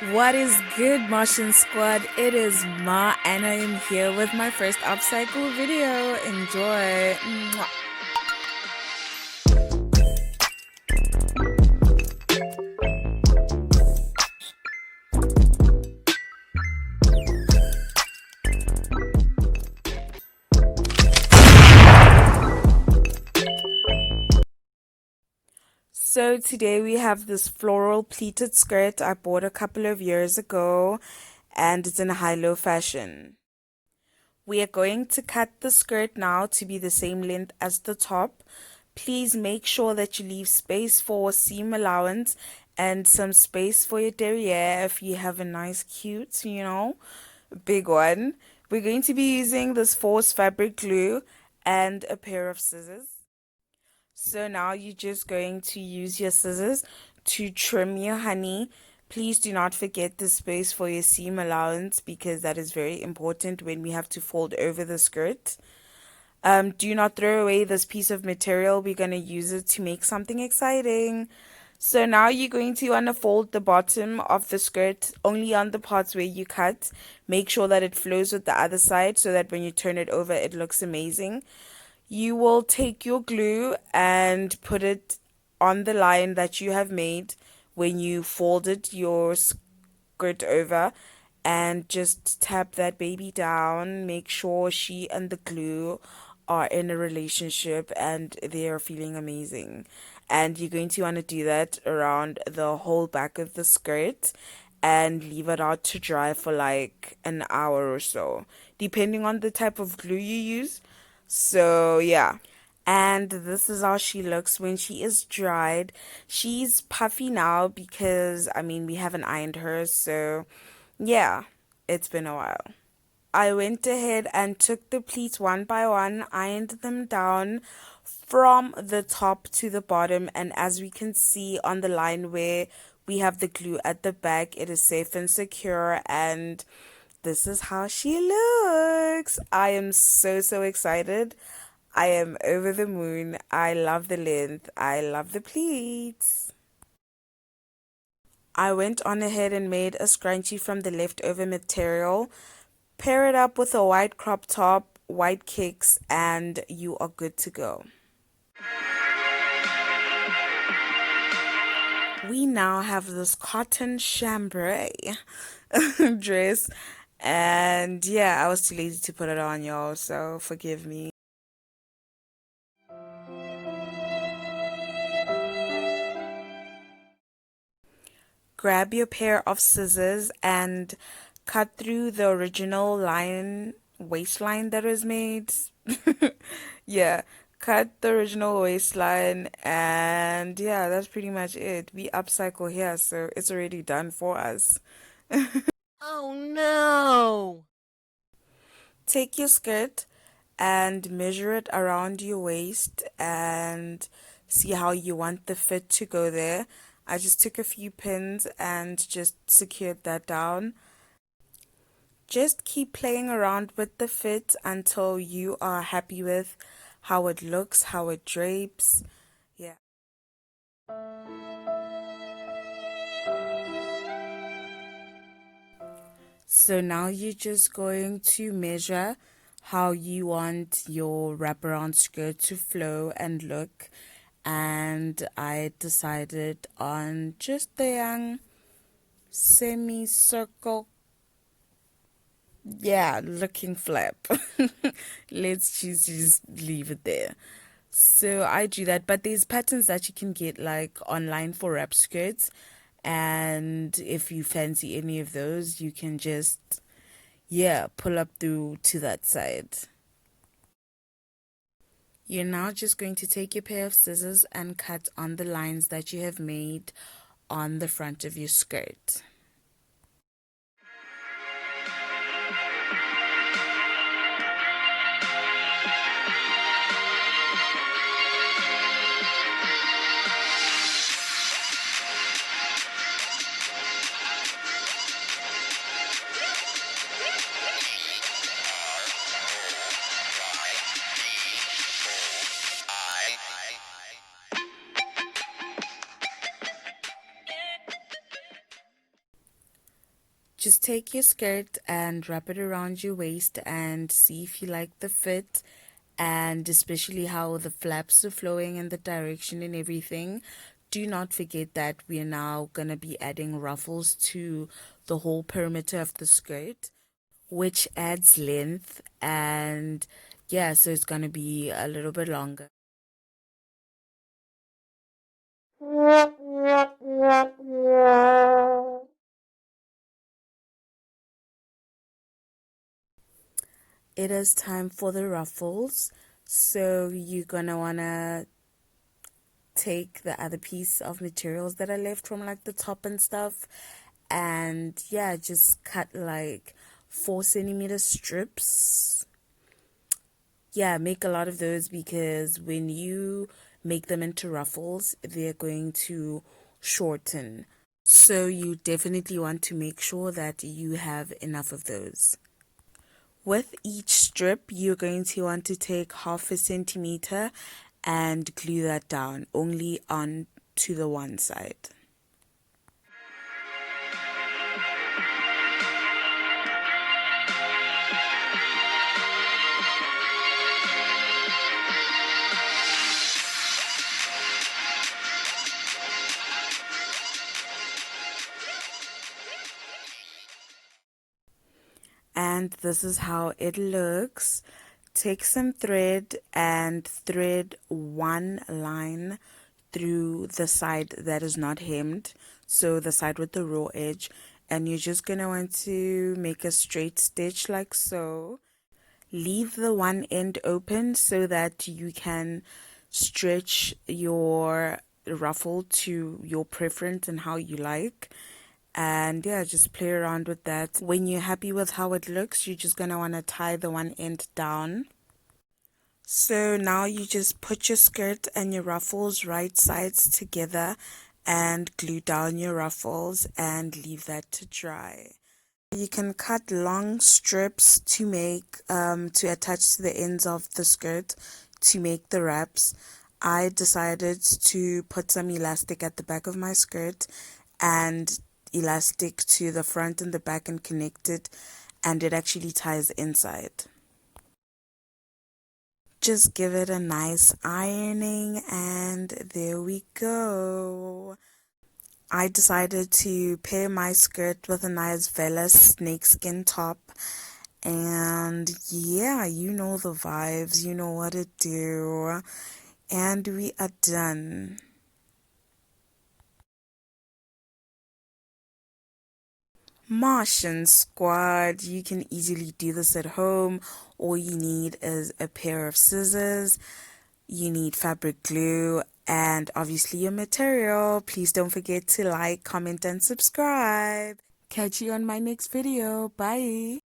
What is good, Martian Squad? It is Ma, and I am here with my first upcycle video. Enjoy. Mwah. So today we have this floral pleated skirt I bought a couple of years ago, and it's in a high-low fashion. We are going to cut the skirt now to be the same length as the top. Please make sure that you leave space for seam allowance and some space for your derriere if you have a nice, cute, big one. We're going to be using this force fabric glue and a pair of scissors. So now you're just going to use your scissors to trim your honey. Please do not forget the space for your seam allowance because that is very important when we have to fold over the skirt. Do not throw away this piece of material. We're going to use it to make something exciting. So now you're going to want to fold the bottom of the skirt only on the parts where you cut. Make sure that it flows with the other side so that when you turn it over, it looks amazing. You will take your glue and put it on the line that you have made when you folded your skirt over, and just tap that baby down. Make sure she and the glue are in a relationship and they are feeling amazing. And you're going to want to do that around the whole back of the skirt and leave it out to dry for like an hour or so, depending on the type of glue you use. So, yeah. And this is how she looks when she is dried. She's puffy now because, we haven't ironed her. So, yeah, it's been a while. I went ahead and took the pleats one by one, ironed them down from the top to the bottom. And as we can see on the line where we have the glue at the back, it is safe and secure. And this is how she looks. I am so, so excited. I am over the moon. I love the length. I love the pleats. I went on ahead and made a scrunchie from the leftover material. Pair it up with a white crop top, white kicks, and you are good to go. We now have this cotton chambray dress, and yeah, I was too lazy to put it on, y'all, so forgive me. Grab your pair of scissors and cut through the original waistline that was made. Yeah, cut the original waistline, and yeah, that's pretty much it. We upcycle here, so it's already done for us. Oh no! Take your skirt and measure it around your waist and see how you want the fit to go there. I just took a few pins and just secured that down. Just keep playing around with the fit until you are happy with how it looks, how it drapes. Yeah. So now you're just going to measure how you want your wraparound skirt to flow and look. And I decided on just the young semicircle, yeah, looking flap. Let's just leave it there. So I do that, but there's patterns that you can get like online for wrap skirts, and if you fancy any of those, you can just, yeah, pull up through to that side. You're now just going to take your pair of scissors and cut on the lines that you have made on the front of your skirt. Just take your skirt and wrap it around your waist and see if you like the fit, and especially how the flaps are flowing in the direction and everything. Do not forget that we are now going to be adding ruffles to the whole perimeter of the skirt, which adds length, and yeah, so it's going to be a little bit longer. It is time for the ruffles. So you're gonna wanna take the other piece of materials that are left from like the top and stuff, and yeah, just cut like 4 centimeter strips. Yeah, make a lot of those because when you make them into ruffles, they're going to shorten. So you definitely want to make sure that you have enough of those. With each strip, you're going to want to take 0.5 centimeter and glue that down only on to the one side. And this is how it looks. Take some thread and thread one line through the side that is not hemmed, so the side with the raw edge, and you're just going to want to make a straight stitch like so. Leave the one end open so that you can stretch your ruffle to your preference and how you like. And yeah, just play around with that. When you're happy with how it looks, you're just gonna want to tie the one end down. So now you just put your skirt and your ruffles right sides together and glue down your ruffles and leave that to dry. You can cut long strips to make to attach to the ends of the skirt to make the wraps. I decided to put some elastic at the back of my skirt and elastic to the front and the back and connect it, and it actually ties inside. Just give it a nice ironing and there we go. I decided to pair my skirt with a nice Vela snakeskin top, and yeah, you know the vibes, you know what to do, and we are done. Martian squad, you can easily do this at home. All you need is a pair of scissors, you need fabric glue, and obviously your material. Please don't forget to like, comment, and subscribe. Catch you on my next video. Bye.